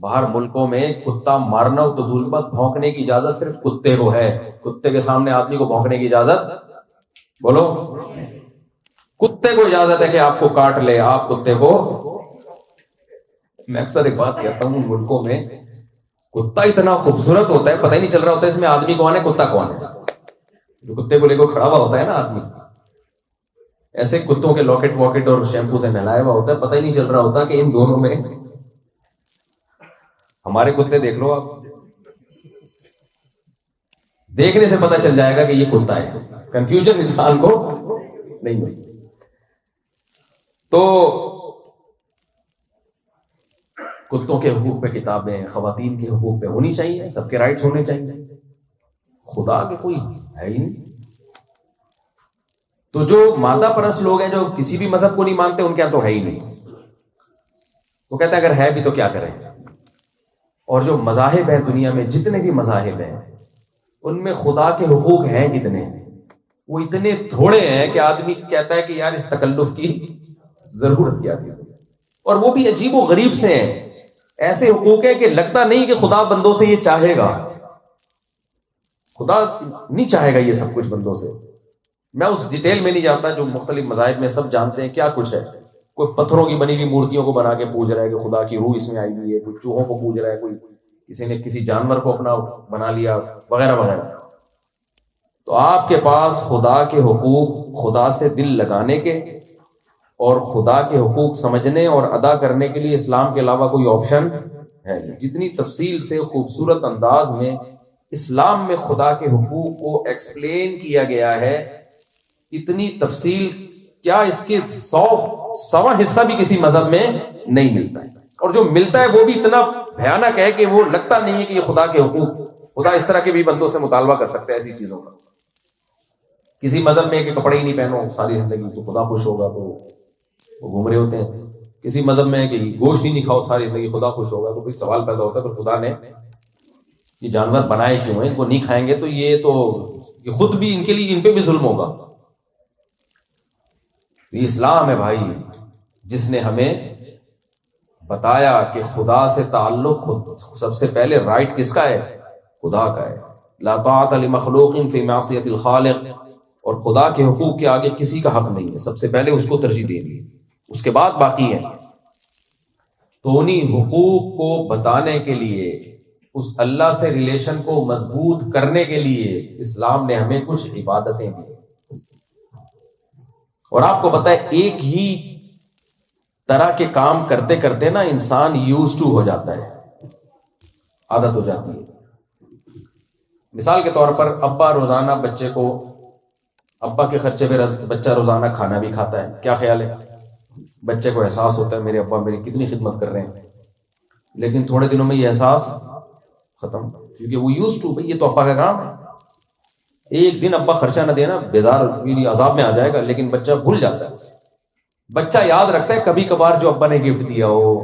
باہر ملکوں میں کتا مارنا ہو تو دور کی بات، بھونکنے کی اجازت صرف کتے کو ہے۔ کتے کے سامنے آدمی کو بھونکنے کی اجازت، بولو، کتے کو اجازت ہے کہ آپ کو کاٹ لے، آپ کتے کو۔ میں اکثر ایک بات کہتا ہوں، ملکوں میں کتا اتنا خوبصورت ہوتا ہے پتہ ہی نہیں چل رہا ہوتا ہے اس میں آدمی کون ہے کتا کون ہے۔ جو کتے کو لے کے کھڑا ہوا ہوتا ہے نا آدمی، ایسے کتوں کے لاکٹ واکٹ اور شیمپو سے نہلایا ہوا ہوتا ہے، پتہ ہی نہیں چل رہا ہوتا کہ ان دونوں میں۔ ہمارے کتے دیکھ لو آپ، دیکھنے سے پتہ چل جائے گا کہ یہ کتا ہے، کنفیوژن انسان کو نہیں ہوئی۔ تو کتوں کے حقوق پہ کتابیں، خواتین کے حقوق پہ ہونی چاہیے، سب کے رائٹس ہونے چاہیے، خدا کے کوئی ہے ہی نہیں۔ تو جو مادہ پرست لوگ ہیں جو کسی بھی مذہب کو نہیں مانتے، ان کے یہاں تو ہے ہی نہیں، وہ کہتے ہیں اگر ہے بھی تو کیا کریں۔ اور جو مذاہب ہیں دنیا میں، جتنے بھی مذاہب ہیں، ان میں خدا کے حقوق ہیں کتنے؟ وہ اتنے تھوڑے ہیں کہ آدمی کہتا ہے کہ یار اس تکلف کی ضرورت کیا تھی۔ اور وہ بھی عجیب و غریب سے ہیں، ایسے حقوق ہیں کہ لگتا نہیں کہ خدا بندوں سے یہ چاہے گا، خدا نہیں چاہے گا یہ سب کچھ بندوں سے۔ میں اس ڈیٹیل میں نہیں جاتا، جو مختلف مذاہب میں سب جانتے ہیں کیا کچھ ہے۔ کوئی پتھروں کی بنی ہوئی مورتیوں کو بنا کے پوج رہا ہے کہ خدا کی روح اس میں آئی ہوئی ہے، کوئی چوہوں کو پوج رہا ہے، کوئی کسی نے کسی جانور کو اپنا بنا لیا، وغیرہ وغیرہ۔ تو آپ کے پاس خدا کے حقوق، خدا سے دل لگانے کے اور خدا کے حقوق سمجھنے اور ادا کرنے کے لیے اسلام کے علاوہ کوئی آپشن ہے نہیں۔ جتنی تفصیل سے خوبصورت انداز میں اسلام میں خدا کے حقوق کو ایکسپلین کیا گیا ہے، اتنی تفصیل کیا اس کے 100واں حصہ بھی کسی مذہب میں نہیں ملتا ہے۔ اور جو ملتا ہے وہ بھی اتنا بھیانک ہے کہ وہ لگتا نہیں ہے کہ یہ خدا کے حقوق. خدا اس طرح کے بھی بندوں سے مطالبہ کر سکتے ہیں ایسی چیزوں کا. کسی مذہب میں کہ کپڑے ہی نہیں پہنو ساری زندگی تو خدا خوش ہوگا، تو وہ گھوم رہے ہوتے ہیں. کسی مذہب میں کہ گوشت ہی نہیں کھاؤ ساری زندگی خدا خوش ہوگا، تو پھر سوال پیدا ہوتا ہے کہ خدا نے یہ جانور بنائے کیوں ہیں؟ ان کو نہیں کھائیں گے تو یہ خود بھی ان کے لیے ان پہ بھی ظلم ہوگا. یہ اسلام ہے بھائی جس نے ہمیں بتایا کہ خدا سے تعلق سب سے پہلے رائٹ کس کا ہے؟ خدا کا ہے. لا طاعت لمخلوق فی معصیۃ الخالق. اور خدا کے حقوق کے آگے کسی کا حق نہیں ہے، سب سے پہلے اس کو ترجیح دینی ہے، اس کے بعد باقی ہے. تو انہی حقوق کو بتانے کے لیے، اس اللہ سے ریلیشن کو مضبوط کرنے کے لیے اسلام نے ہمیں کچھ عبادتیں دی. اور آپ کو پتہ ہے ایک ہی طرح کے کام کرتے کرتے نا انسان یوز ٹو ہو جاتا ہے، عادت ہو جاتی ہے. مثال کے طور پر ابا روزانہ بچے کو، ابا کے خرچے پہ بچہ روزانہ کھانا بھی کھاتا ہے. کیا خیال ہے؟ بچے کو احساس ہوتا ہے میرے ابا میری کتنی خدمت کر رہے ہیں، لیکن تھوڑے دنوں میں یہ احساس ختم، کیونکہ وہ یوز ٹو، بھائی یہ تو ابا کا کام ہے. ایک دن ابا خرچہ نہ دینا بیزار میری عذاب میں آ جائے گا، لیکن بچہ بھول جاتا ہے. بچہ یاد رکھتا ہے کبھی کبھار جو ابا نے گفٹ دیا ہو.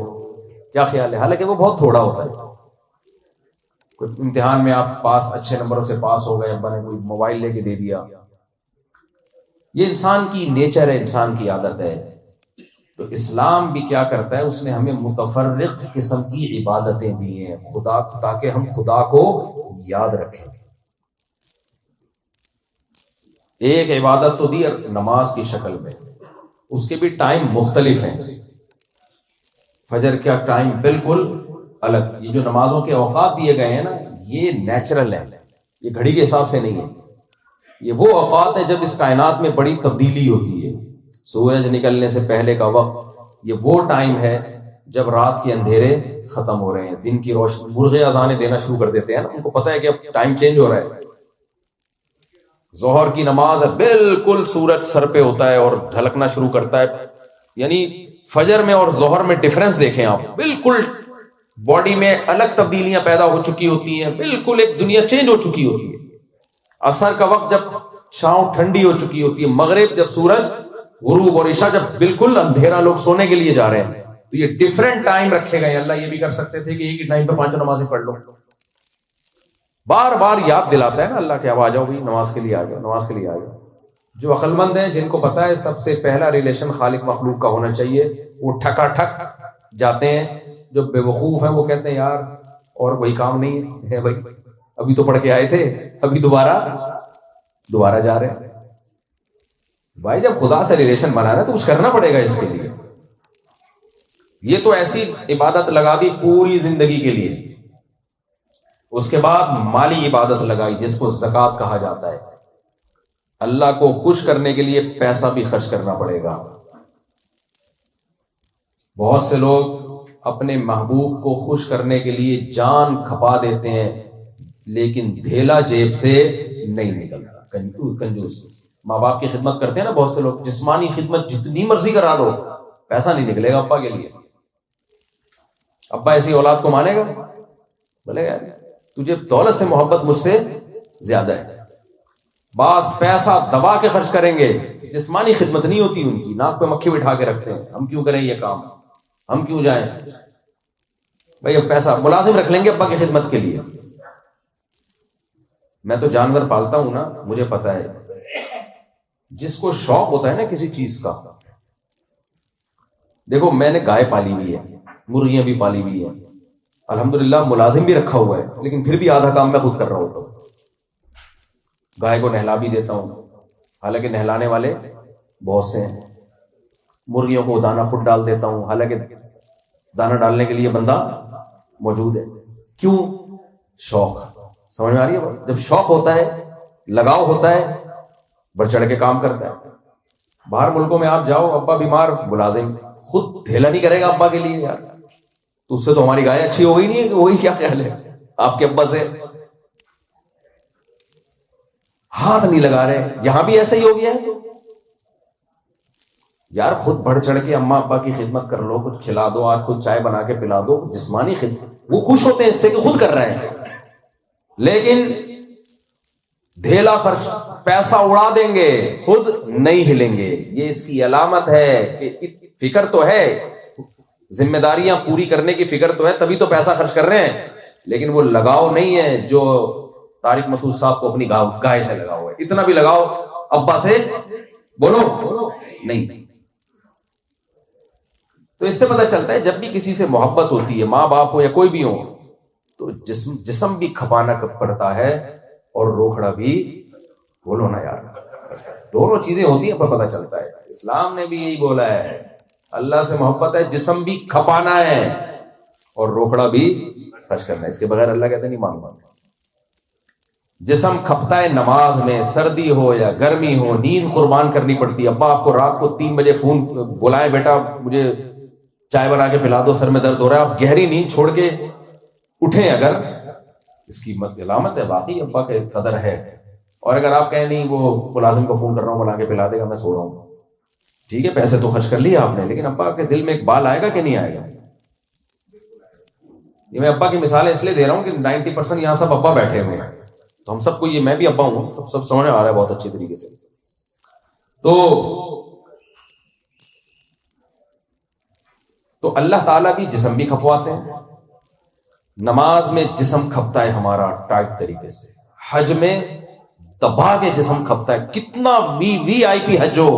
کیا خیال ہے؟ حالانکہ وہ بہت تھوڑا ہوتا ہے. کوئی امتحان میں آپ پاس، اچھے نمبروں سے پاس ہو گئے، ابا نے کوئی موبائل لے کے دے دیا. یہ انسان کی نیچر ہے، انسان کی عادت ہے. تو اسلام بھی کیا کرتا ہے؟ اس نے ہمیں متفرق قسم کی عبادتیں دی ہیں خدا، تاکہ ہم خدا کو یاد رکھیں. ایک عبادت تو دی نماز کی شکل میں، اس کے بھی ٹائم مختلف ہیں. فجر کا ٹائم بالکل الگ. یہ جو نمازوں کے اوقات دیے گئے ہیں نا، یہ نیچرل ہے، یہ گھڑی کے حساب سے نہیں ہے. یہ وہ اوقات ہیں جب اس کائنات میں بڑی تبدیلی ہوتی ہے. سورج نکلنے سے پہلے کا وقت، یہ وہ ٹائم ہے جب رات کے اندھیرے ختم ہو رہے ہیں، دن کی روشنی. مرغے اذانیں دینا شروع کر دیتے ہیں نا، ان کو پتہ ہے کہ اب ٹائم چینج ہو رہا ہے. ظہر کی نماز ہے، بالکل سورج سر پہ ہوتا ہے اور ڈھلکنا شروع کرتا ہے. یعنی فجر میں اور ظہر میں ڈفرنس دیکھیں آپ، بالکل باڈی میں الگ تبدیلیاں پیدا ہو چکی ہوتی ہیں، بالکل ایک دنیا چینج ہو چکی ہوتی ہے. عصر کا وقت جب چھاؤں ٹھنڈی ہو چکی ہوتی ہے، مغرب جب سورج غروب، اور عشاء جب بالکل اندھیرا، لوگ سونے کے لیے جا رہے ہیں. تو یہ ڈفرنٹ ٹائم رکھے گئے. اللہ یہ بھی کر سکتے تھے کہ ایک ہی ٹائم پہ 5 نمازیں پڑھ لو. بار بار یاد دلاتا ہے نا اللہ کہ اب آ جاؤ بھائی، نماز کے لیے آ جاؤ، نماز کے لیے آ جاؤ. جو عقل مند ہیں، جن کو پتا ہے سب سے پہلا ریلیشن خالق مخلوق کا ہونا چاہیے، وہ ٹھکا ٹھک جاتے ہیں. جو بے وقوف ہیں وہ کہتے ہیں یار اور وہی کام نہیں ہے بھائی، ابھی تو پڑھ کے آئے تھے، ابھی دوبارہ جا رہے ہیں. بھائی جب خدا سے ریلیشن بنانا ہے تو کچھ کرنا پڑے گا اس کے لیے. یہ تو ایسی عبادت لگا دی پوری زندگی کے لیے. اس کے بعد مالی عبادت لگائی جس کو زکوٰۃ کہا جاتا ہے. اللہ کو خوش کرنے کے لیے پیسہ بھی خرچ کرنا پڑے گا. بہت سے لوگ اپنے محبوب کو خوش کرنے کے لیے جان کھپا دیتے ہیں، لیکن دھیلا جیب سے نہیں نکلتا. کنجوس. ماں باپ کی خدمت کرتے ہیں نا بہت سے لوگ، جسمانی خدمت جتنی مرضی کرا لو، پیسہ نہیں نکلے گا ابا کے لیے. ابا ایسی اولاد کو مانے گا؟ بولے گا تجھے دولت سے محبت مجھ سے زیادہ ہے. بعض پیسہ دبا کے خرچ کریں گے، جسمانی خدمت نہیں ہوتی ان کی، ناک پہ مکھی بٹھا کے رکھتے ہیں. ہم کیوں کریں یہ کام، ہم کیوں جائیں بھائی. اب پیسہ ملازم رکھ لیں گے ابا کی خدمت کے لیے. میں تو جانور پالتا ہوں نا، مجھے پتا ہے جس کو شوق ہوتا ہے نا کسی چیز کا. دیکھو میں نے گائے پالی ہوئی ہے، مرغیاں بھی پالی ہوئی ہیں، الحمدللہ ملازم بھی رکھا ہوا ہے، لیکن پھر بھی آدھا کام میں خود کر رہا ہوتا ہوں. گائے کو نہلا بھی دیتا ہوں، حالانکہ نہلانے والے بہت سے ہیں. مرغیوں کو دانا خود ڈال دیتا ہوں، حالانکہ دانا ڈالنے کے لیے بندہ موجود ہے. کیوں؟ شوق. سمجھ میں آ رہی ہے بات؟ جب شوق ہوتا ہے، لگاؤ ہوتا ہے، بڑھ چڑھ کے کام کرتا ہے. باہر ملکوں میں آپ جاؤ، ابا بیمار، ملازم خود دھیلا نہیں کرے گا ابا کے لیے. یار تو اس سے تو ہماری گائے اچھی ہو گئی نہیں ہے کہ وہی کیا خیال ہے آپ کے ابا سے ہاتھ نہیں لگا رہے. یہاں بھی ایسا ہی ہو گیا ہے. یار خود بڑھ چڑھ کے اماں ابا کی خدمت کر لو, کچھ کھلا دو, آج خود چائے بنا کے پلا دو, جسمانی خدمت, وہ خوش ہوتے ہیں اس سے کہ خود کر رہے ہیں. لیکن ڈھیلا خرچ, پیسہ اڑا دیں گے, خود نہیں ہلیں گے. یہ اس کی علامت ہے کہ فکر تو ہے, ذمہ داریاں پوری کرنے کی فکر تو ہے, تبھی تو پیسہ خرچ کر رہے ہیں, لیکن وہ لگاؤ نہیں ہے جو طارق مسعود صاحب کو اپنی گائے سے لگاؤ ہے. اتنا بھی لگاؤ ابا سے بولو نہیں. تو اس سے پتہ چلتا ہے جب بھی کسی سے محبت ہوتی ہے, ماں باپ ہو یا کوئی بھی ہو, تو جسم بھی کھپانا پڑتا ہے اور روکھڑا بھی, بولو نا یار, دونوں چیزیں ہوتی ہیں پر پتہ چلتا ہے. اسلام نے بھی یہی بولا ہے, اللہ سے محبت ہے, جسم بھی کھپانا ہے اور روکڑا بھی خرچ کرنا ہے. اس کے بغیر اللہ کہتے نہیں مانوں. جسم کھپتا ہے نماز میں, سردی ہو یا گرمی ہو, نیند قربان کرنی پڑتی ہے. ابا آپ کو رات کو 3 بجے فون بلائیں, بیٹا مجھے چائے بنا کے پلا دو, سر میں درد ہو رہا ہے, آپ گہری نیند چھوڑ کے اٹھیں اگر, اس کی علامت ہے واقعی ابا کے قدر ہے. اور اگر آپ کہیں نہیں وہ ملازم کو فون کر رہا ہوں بنا کے پلا دے گا, میں سو رہا ہوں, ٹھیک ہے پیسے تو خرچ کر لیے آپ نے, لیکن ابا کے دل میں ایک بال آئے گا کہ نہیں آئے گا. یہ میں ابا کی مثالیں اس لیے دے رہا ہوں کہ 90% یہاں سب ابا بیٹھے ہوئے ہیں, تو ہم سب کو, یہ میں بھی ابا ہوں, سب سمجھ آ رہا ہے بہت اچھی طریقے سے. تو اللہ تعالیٰ بھی جسم بھی کھپواتے ہیں. نماز میں جسم کھپتا ہے ہمارا ٹائٹ طریقے سے, حج میں دبا کے جسم کھپتا ہے, کتنا وی آئی پی حج ہو,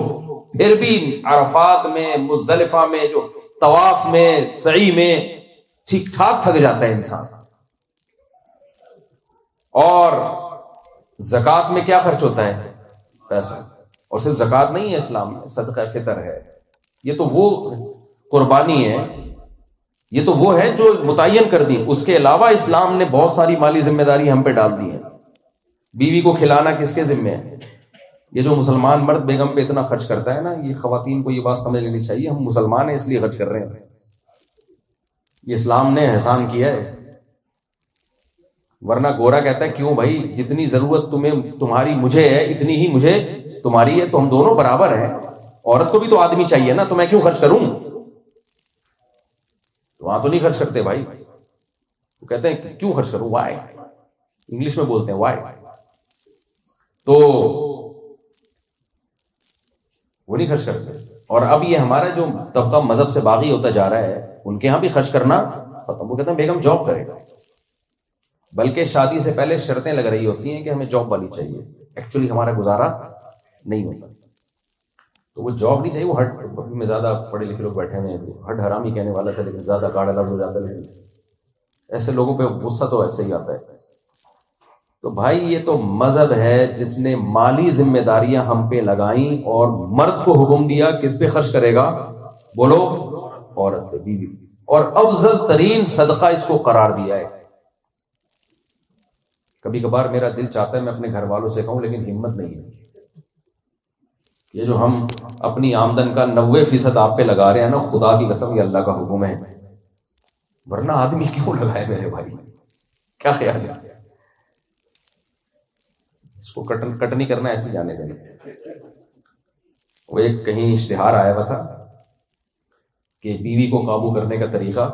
پھر بھی عرفات میں, مزدلفہ میں, جو طواف میں, سعی میں ٹھیک ٹھاک تھک جاتا ہے انسان. اور زکوٰۃ میں کیا خرچ ہوتا ہے؟ پیسہ. اور صرف زکوٰۃ نہیں ہے اسلام میں, صدقہ فطر ہے. یہ تو وہ قربانی ہے, یہ تو وہ ہے جو متعین کر دی. اس کے علاوہ اسلام نے بہت ساری مالی ذمہ داری ہم پہ ڈال دی ہیں. بیوی کو کھلانا کس کے ذمہ ہے؟ یہ جو مسلمان مرد بیگم پہ اتنا خرچ کرتا ہے نا, یہ خواتین کو یہ بات سمجھ لینی چاہیے, ہم مسلمان ہیں اس لیے خرچ کر رہے ہیں. یہ اسلام نے احسان کیا ہے. ورنہ گورا کہتا ہے کیوں بھائی, جتنی ضرورت تمہاری مجھے ہے اتنی ہی مجھے تمہاری ہے, تو ہم دونوں برابر ہیں. عورت کو بھی تو آدمی چاہیے نا, تو میں کیوں خرچ کروں؟ وہاں تو نہیں خرچ کرتے بھائی, وہ کہتے ہیں کیوں خرچ کروں, وائی, انگلش میں بولتے ہیں وائی. تو وہ نہیں خرچ کرتے. اور اب یہ ہمارا جو طبقہ مذہب سے باغی ہوتا جا رہا ہے, ان کے ہاں بھی خرچ کرنا ختم. وہ کہتے ہیں بیگم جاب کرے گا, بلکہ شادی سے پہلے شرطیں لگ رہی ہوتی ہیں کہ ہمیں جاب والی چاہیے. ایکچولی ہمارا گزارا نہیں ہوتا, تو وہ جاب نہیں چاہیے. وہ ہٹ میں زیادہ پڑھے لکھے لوگ بیٹھے ہوئے ہیں, ہٹ حرامی کہنے والا تھا لیکن زیادہ گاڑا لفظ ہو جاتا ہے. لیکن ایسے لوگوں پہ غصہ تو ایسے ہی آتا ہے. تو بھائی یہ تو مذہب ہے جس نے مالی ذمہ داریاں ہم پہ لگائیں اور مرد کو حکم دیا کس پہ خرچ کرے گا, بولو, عورت پہ, بیوی. اور افضل ترین صدقہ اس کو قرار دیا ہے. کبھی کبھار میرا دل چاہتا ہے میں اپنے گھر والوں سے کہوں, لیکن ہمت نہیں ہے. یہ جو ہم اپنی آمدن کا 90% آپ پہ لگا رہے ہیں نا, خدا کی قسم یہ اللہ کا حکم ہے, ورنہ آدمی کیوں لگائے میرے بھائی, کیا خیال ہے؟ اس کو کٹ نہیں کرنا, ایسے جانے دیں. وہ ایک کہیں اشتہار آیا ہوا تھا کہ بیوی کو قابو کرنے کا طریقہ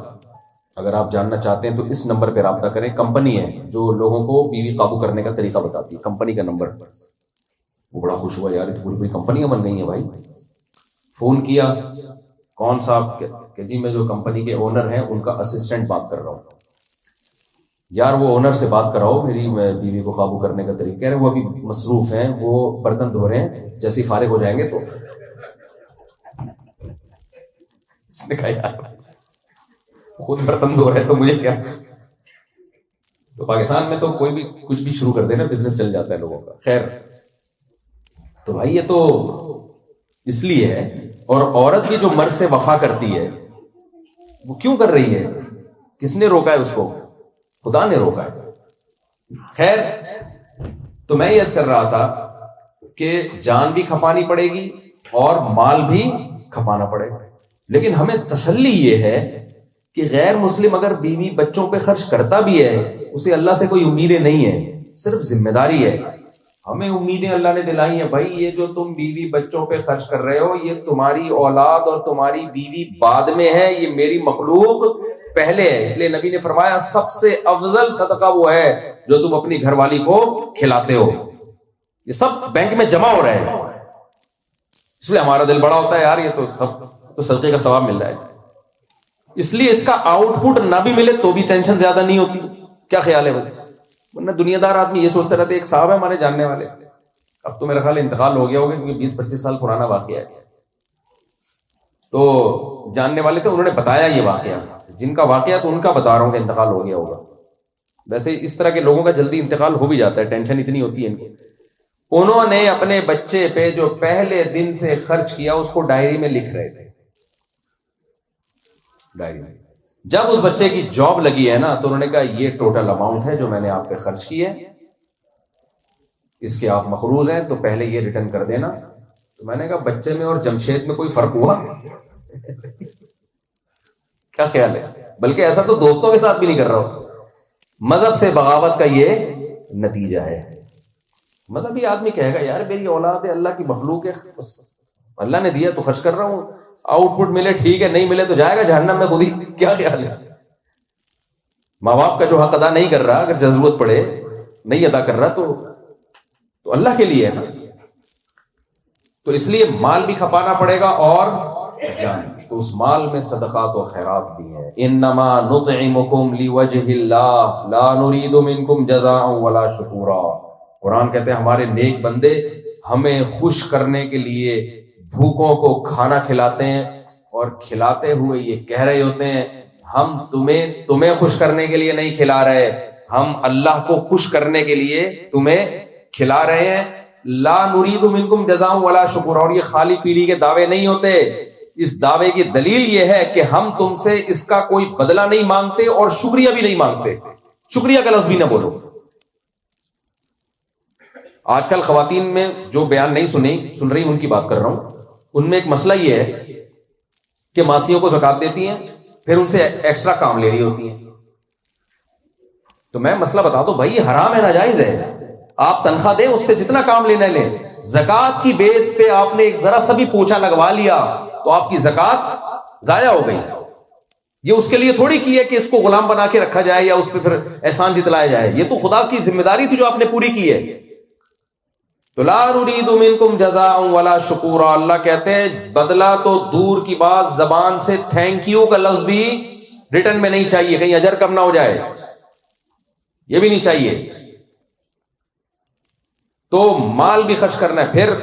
اگر آپ جاننا چاہتے ہیں تو اس نمبر پہ رابطہ کریں. کمپنی ہے جو لوگوں کو بیوی قابو کرنے کا طریقہ بتاتی ہے, کمپنی کا نمبر. وہ بڑا خوش ہوا, یار پوری پوری کمپنیاں بن گئی ہیں بھائی. فون کیا, کون صاحب, کہ جی میں جو کمپنی کے اونر ہیں ان کا اسسٹنٹ بات کر رہا ہوں. یار وہ اونر سے بات کراؤ, میری بیوی کو قابو کرنے کا طریقہ. کہہ رہے وہ ابھی مصروف ہیں, وہ برتن دھو رہے ہیں, جیسے ہی فارغ ہو جائیں گے تو. اس نے کہا یار خود برتن دھو رہے ہیں تو مجھے کیا. تو پاکستان میں تو کوئی بھی کچھ بھی شروع کر دے نا, بزنس چل جاتا ہے لوگوں کا. خیر, تو بھائی یہ تو اس لیے ہے. اور عورت بھی جو مرد سے وفا کرتی ہے وہ کیوں کر رہی ہے, کس نے روکا ہے اس کو؟ خدا نے روکا ہے. خیر, تو میں یہ عرض کر رہا تھا کہ جان بھی کھپانی پڑے گی اور مال بھی کھپانا پڑے گا, لیکن ہمیں تسلی یہ ہے کہ غیر مسلم اگر بیوی بچوں پہ خرچ کرتا بھی ہے, اسے اللہ سے کوئی امیدیں نہیں ہے, صرف ذمہ داری ہے. ہمیں امیدیں اللہ نے دلائی ہیں بھائی، یہ جو تم بیوی بچوں پہ خرچ کر رہے ہو، یہ تمہاری اولاد اور تمہاری بیوی بعد میں ہے، یہ میری مخلوق پہلے ہے. اس لیے نبی نے فرمایا سب سے افضل صدقہ وہ ہے جو تم اپنی گھر والی کو کھلاتے ہو. یہ سب بینک میں جمع ہو رہے ہیں. اس لیے ہمارا دل بڑا ہوتا ہے یار، یہ تو سب تو صدقے کا ثواب مل رہا ہے. اس لیے اس کا آؤٹ پٹ نہ بھی ملے تو بھی ٹینشن زیادہ نہیں ہوتی. کیا خیال ہے بھائی؟ ورنہ دنیا دار آدمی یہ سوچتے رہتے. ایک صاحب ہے ہمارے جاننے والے، اب تو میرا خیال انتقال ہو گیا ہوگا کیونکہ 20-25 سال پرانا واقعہ ہے. تو جاننے والے تھے، انہوں نے بتایا یہ واقعہ، جن کا واقعہ تو ان کا بتا رہا ہوں کہ انتقال ہو گیا ہوگا. ویسے اس طرح کے لوگوں کا جلدی انتقال ہو بھی جاتا ہے، ٹینشن اتنی ہوتی ہے ان کو. انہوں نے اپنے بچے پہ جو پہلے دن سے خرچ کیا اس کو ڈائری میں لکھ رہے تھے. ڈائری میں جب اس بچے کی جاب لگی ہے نا تو انہوں نے کہا یہ ٹوٹل اماؤنٹ ہے جو میں نے آپ پہ خرچ کی ہے، اس کے آپ مقروض ہیں تو پہلے یہ ریٹرن کر دینا. تو میں نے کہا بچے میں اور جمشید میں کوئی فرق ہوا؟ کیا خیال ہے؟ بلکہ ایسا تو دوستوں کے ساتھ بھی نہیں کر رہا ہوں. مذہب سے بغاوت کا یہ نتیجہ ہے. مذہبی آدمی کہے گا یار میری اولاد ہے، اللہ کی مخلوق ہے، اللہ نے دیا تو خرچ کر رہا ہوں، آؤٹ پٹ ملے ٹھیک ہے، نہیں ملے تو جائے گا جہنم میں خود ہی. کیا خیال ہے؟ ماں باپ کا جو حق ادا نہیں کر رہا، اگر ضرورت پڑے نہیں ادا کر رہا تو اللہ کے لیے ہے نا. تو اس لیے مال بھی کھپانا پڑے گا اور جان. تو اس مال میں صدقات و خیرات بھی ہے. انما نطعمکم لوجہ اللہ لا نرید منکم جزاء ولا شکورا. قرآن کہتے ہیں ہمارے نیک بندے ہمیں خوش کرنے کے لیے بھوکوں کو کھانا کھلاتے ہیں، اور کھلاتے ہوئے یہ کہہ رہے ہوتے ہیں ہم تمہیں خوش کرنے کے لیے نہیں کھلا رہے، ہم اللہ کو خوش کرنے کے لیے تمہیں کھلا رہے ہیں. لا نرید منکم جزاء ولا شکورا. اور یہ خالی پیلی کے دعوے نہیں ہوتے. اس دعوے کی دلیل یہ ہے کہ ہم تم سے اس کا کوئی بدلہ نہیں مانگتے اور شکریہ بھی نہیں مانگتے. شکریہ کا لفظ بھی نہ بولو. آج کل خواتین میں جو بیان نہیں سن رہی ان کی بات کر رہا ہوں. ان میں ایک مسئلہ یہ ہے کہ ماسیوں کو زکات دیتی ہیں، پھر ان سے ایکسٹرا کام لے رہی ہوتی ہیں. تو میں مسئلہ بتا دو بھائی، حرام ہے، ناجائز ہے. آپ تنخواہ دیں، اس سے جتنا کام لینا لیں. زکات کی بیس پہ آپ نے ایک ذرا سا بھی پوچھا لگوا لیا تو آپ کی زکات ضائع ہو گئی. یہ اس کے لیے تھوڑی کی ہے کہ اس کو غلام بنا کے رکھا جائے یا اس پہ پھر احسان جتلایا جائے. یہ تو خدا کی ذمہ داری تھی جو آپ نے پوری کی ہے. تو لا نرید منکم جزاء ولا شکورا. اللہ کہتے ہیں بدلہ تو دور کی بات، زبان سے تھینک یو کا لفظ بھی ریٹرن میں نہیں چاہیے، کہیں اجر کم نہ ہو جائے، یہ بھی نہیں چاہیے. تو مال بھی خرچ کرنا ہے. پھر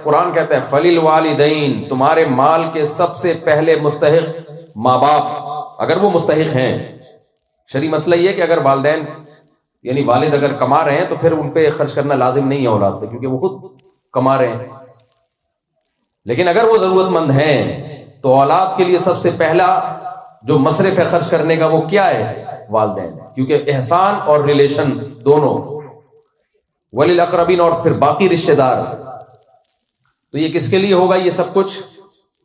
قرآن کہتا ہے فَلِلْوَالِدَيْنِ، تمہارے مال کے سب سے پہلے مستحق ماں باپ اگر وہ مستحق ہیں. شرعی مسئلہ یہ ہے کہ اگر والدین یعنی والد اگر کما رہے ہیں تو پھر ان پہ خرچ کرنا لازم نہیں ہے اولاد پہ، کیونکہ وہ خود کما رہے ہیں. لیکن اگر وہ ضرورت مند ہیں تو اولاد کے لیے سب سے پہلا جو مصرف ہے خرچ کرنے کا وہ کیا ہے؟ والدین. کیونکہ احسان اور ریلیشن دونوں، وَلِلْأَقْرَبِينَ، اور پھر باقی رشتہ دار. تو یہ کس کے لیے ہوگا؟ یہ سب کچھ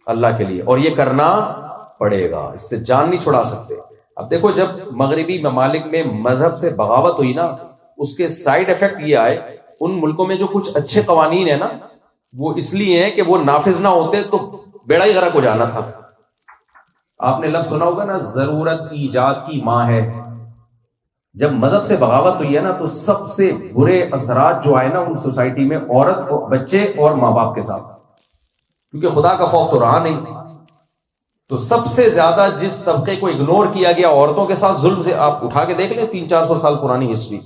اللہ کے لیے، اور یہ کرنا پڑے گا، اس سے جان نہیں چھڑا سکتے. اب دیکھو جب مغربی ممالک میں مذہب سے بغاوت ہوئی نا، اس کے سائیڈ ایفیکٹ یہ آئے، ان ملکوں میں جو کچھ اچھے قوانین ہیں نا وہ اس لیے ہیں کہ وہ نافذ نہ ہوتے تو بیڑا ہی غرق ہو جانا تھا. آپ نے لفظ سنا ہوگا نا، ضرورت ایجاد کی ماں ہے. جب مذہب سے بغاوت ہوئی ہے نا تو سب سے برے اثرات جو آئے نا ان سوسائٹی میں عورت، بچے اور ماں باپ کے ساتھ، کیونکہ خدا کا خوف تو رہا نہیں. تو سب سے زیادہ جس طبقے کو اگنور کیا گیا عورتوں کے ساتھ ظلم سے، آپ اٹھا کے دیکھ لیں 300-400 سال پرانی ہسٹری.